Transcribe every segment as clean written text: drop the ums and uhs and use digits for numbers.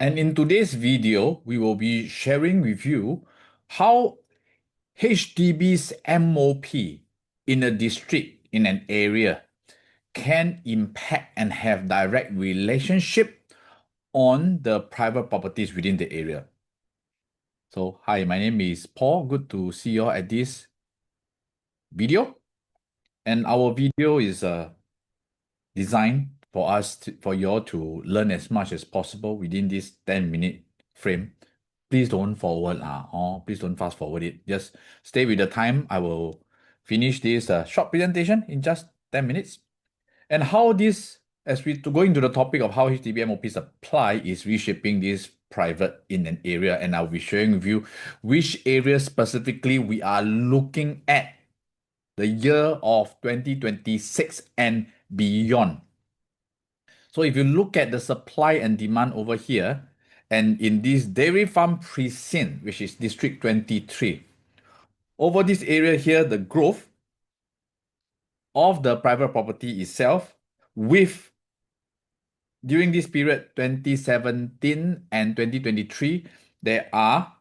And in today's video, we will be sharing with you how HDB's MOP in a district, in an area, can impact and have direct relationship on the private properties within the area. So, hi, my name is Paul. Good to see you all at this video. And our video is designed for for you all to learn as much as possible within this 10-minute frame. Please don't forward or please don't fast forward it. Just stay with the time. I will finish this short presentation in just 10 minutes. And how this, as we to go into the topic of how HDB MOPs apply, is reshaping this private in an area. And I'll be sharing with you which area specifically we are looking at the year of 2026 and beyond. So if you look at the supply and demand over here, and in this dairy farm precinct, which is District 23, over this area here, the growth of the private property itself with during this period 2017 and 2023, there are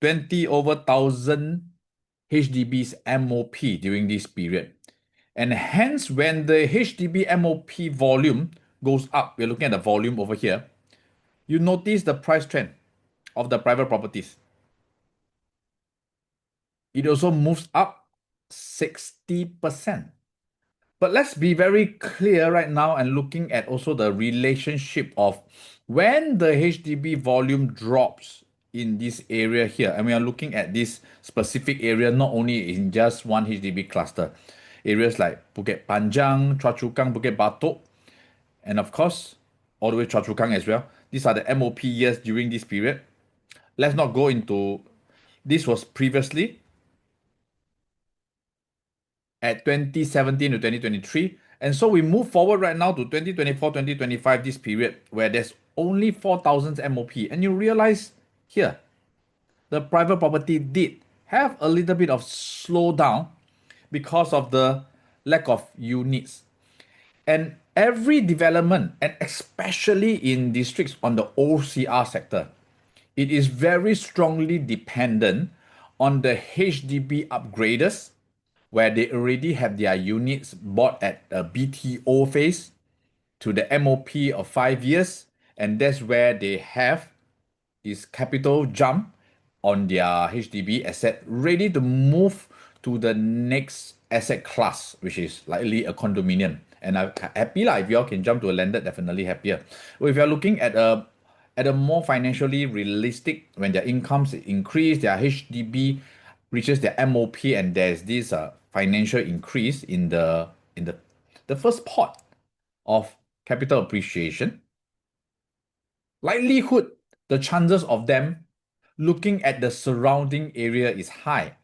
20 over 1,000 HDB's MOP during this period. And hence, when the HDB MOP volume goes up, we're looking at the volume over here, you notice the price trend of the private properties. It also moves up 60%. But let's be very clear right now and looking at also the relationship of when the HDB volume drops in this area here, and we are looking at this specific area, not only in just one HDB cluster, areas like Bukit Panjang, Choa Chu Kang, Bukit Batok, and of course, all the way Choa Chu Kang as well. These are the MOP years during this period. Let's not go into, this was previously at 2017 to 2023. And so we move forward right now to 2024, 2025, this period where there's only 4,000 MOP. And you realize here, the private property did have a little bit of slowdown because of the lack of units. And every development, and especially in districts on the OCR sector, it is very strongly dependent on the HDB upgraders where they already have their units bought at a BTO phase to the MOP of 5 years, and that's where they have this capital jump on their HDB asset ready to move to the next asset class, which is likely a condominium. And I'm happy if you all can jump to a landed, definitely happier. Well, if you're looking at a more financially realistic, when their incomes increase, their HDB reaches their MOP, and there's this financial increase in the first pot of capital appreciation, likelihood, the chances of them looking at the surrounding area is high,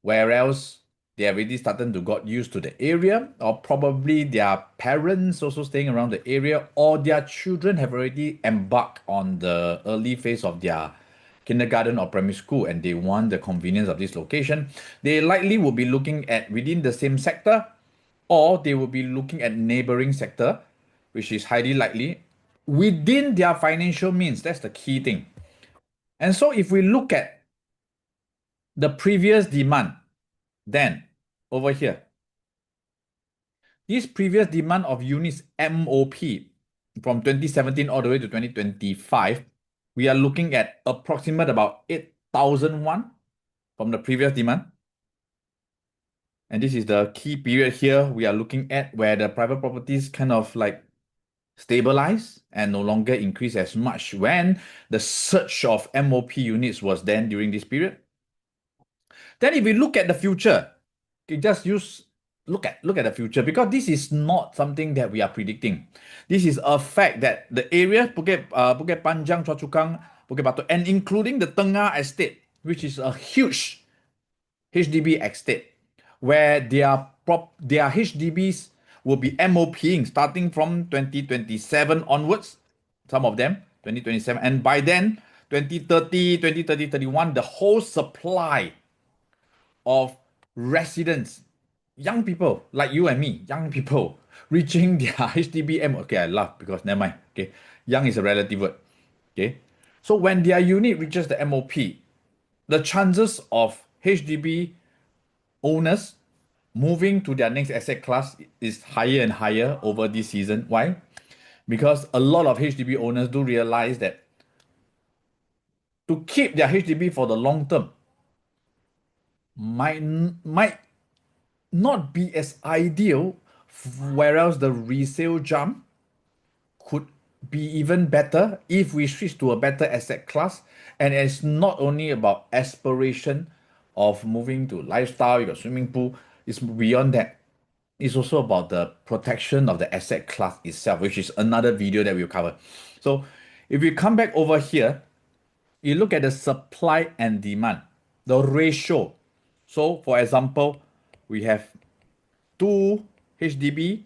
whereas they are already starting to got used to the area, or probably their parents also staying around the area, or their children have already embarked on the early phase of their kindergarten or primary school and they want the convenience of this location. They likely will be looking at within the same sector, or they will be looking at neighboring sector, which is highly likely within their financial means. That's the key thing. And so if we look at the previous demand, then over here, this previous demand of units MOP from 2017 all the way to 2025, we are looking at approximate about 8,001 from the previous demand. And this is the key period here we are looking at where the private properties kind of like stabilize and no longer increase as much when the surge of MOP units was then during this period. Then if we look at the future, you just look at the future, because this is not something that we are predicting. This is a fact that the area Bukit Panjang, Choa Chu Kang, Bukit Batok, and including the Tengah estate, which is a huge HDB estate, where their HDBs will be MOPing starting from 2027 onwards, some of them 2027, and by then 2030, 31, the whole supply of residents, young people like you and me, young people reaching their HDB MOP. Okay, I laugh because never mind. Okay, young is a relative word. Okay. So when their unit reaches the MOP, the chances of HDB owners moving to their next asset class is higher and higher over this season. Why? Because a lot of HDB owners do realize that to keep their HDB for the long term might not be as ideal, whereas the resale jump could be even better if we switch to a better asset class. And it's not only about aspiration of moving to lifestyle, you got swimming pool, it's beyond that. It's also about the protection of the asset class itself, which is another video that we'll cover. So if we come back over here, you look at the supply and demand, the ratio. So for example, we have two HDB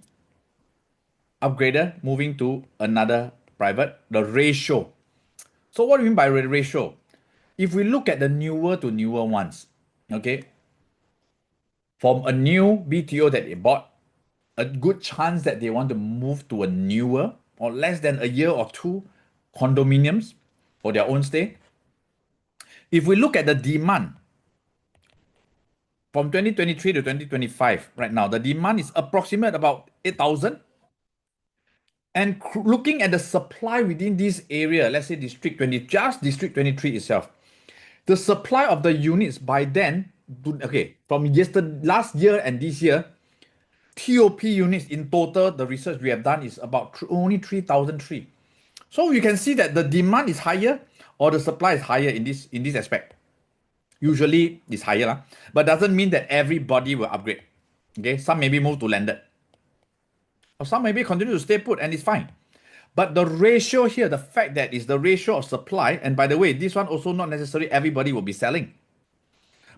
upgrader moving to another private, the ratio. So what do you mean by ratio? If we look at the newer to newer ones, okay, from a new BTO that they bought, a good chance that they want to move to a newer or less than a year or two condominiums for their own stay. If we look at the demand from 2023 to 2025, right now, the demand is approximate about 8,000. And looking at the supply within this area, let's say District 20, just District 23 itself, the supply of the units by then, okay, from last year and this year, TOP units in total, the research we have done is about only 3,003. So you can see that the demand is higher or the supply is higher in this aspect. Usually it's higher, but doesn't mean that everybody will upgrade. Okay, some maybe move to landed, or some maybe continue to stay put and it's fine. But the ratio here, the fact that is the ratio of supply, and by the way, this one also not necessarily everybody will be selling.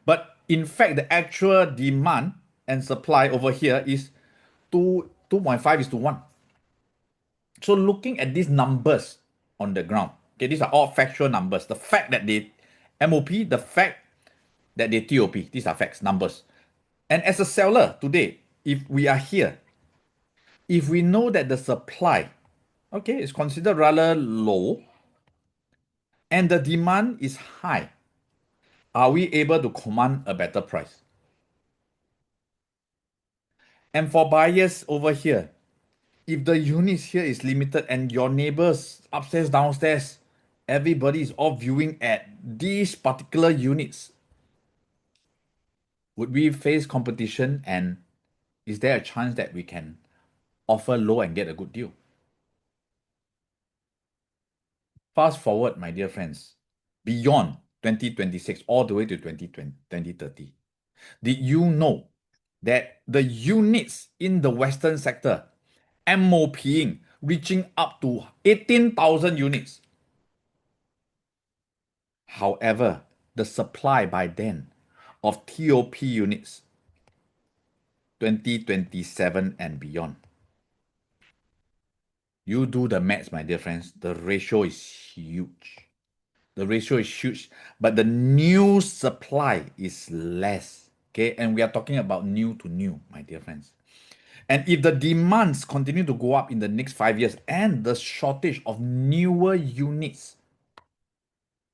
But in fact, the actual demand and supply over here is 2.5 is to 1. So looking at these numbers on the ground, okay, these are all factual numbers. The fact that they MOP, the fact that they TOP, these are facts, numbers. And as a seller today, if we are here, if we know that the supply, okay, is considered rather low and the demand is high, are we able to command a better price? And for buyers over here, if the units here is limited and your neighbors upstairs, downstairs, everybody is all viewing at these particular units, would we face competition, and is there a chance that we can offer low and get a good deal? Fast forward, my dear friends, beyond 2026 all the way to 2030. Did you know that the units in the Western sector MOPing reaching up to 18,000 units? However, the supply by then of TOP units 2027 and beyond. You do the maths, my dear friends. The ratio is huge. The ratio is huge, but the new supply is less. Okay, and we are talking about new to new, my dear friends. And if the demands continue to go up in the next 5 years and the shortage of newer units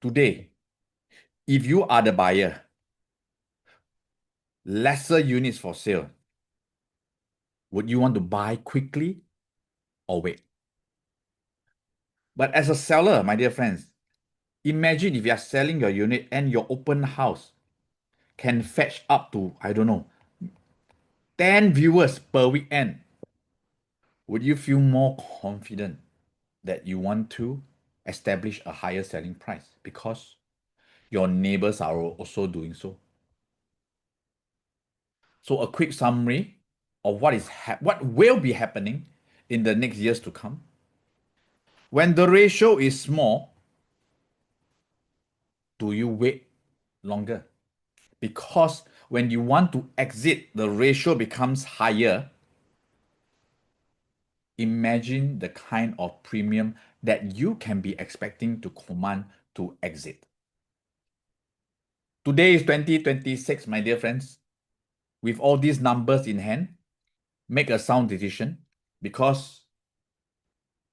today, if you are the buyer, lesser units for sale, would you want to buy quickly or wait? But as a seller, my dear friends, imagine if you are selling your unit and your open house can fetch up to, I don't know, 10 viewers per weekend. Would you feel more confident that you want to establish a higher selling price because your neighbors are also doing so? So a quick summary of what will be happening in the next years to come. When the ratio is small, do you wait longer? Because when you want to exit, the ratio becomes higher. Imagine the kind of premium that you can be expecting to command to exit. Today is 2026, my dear friends. With all these numbers in hand, make a sound decision, because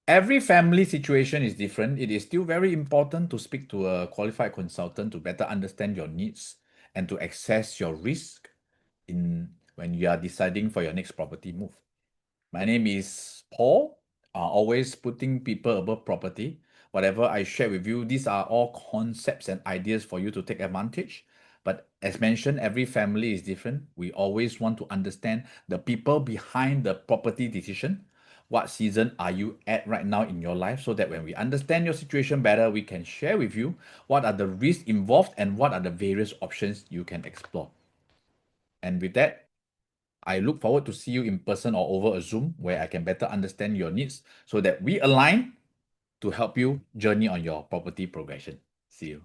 Every family situation is different. It is still very important to speak to a qualified consultant to better understand your needs and to assess your risk in when you are deciding for your next property move. My name is Paul, always putting people above property. Whatever I share with you, these are all concepts and ideas for you to take advantage. But as mentioned, every family is different. We always want to understand the people behind the property decision. What season are you at right now in your life, so that when we understand your situation better, we can share with you what are the risks involved and what are the various options you can explore. And with that, I look forward to see you in person or over a Zoom where I can better understand your needs so that we align to help you journey on your property progression. See you.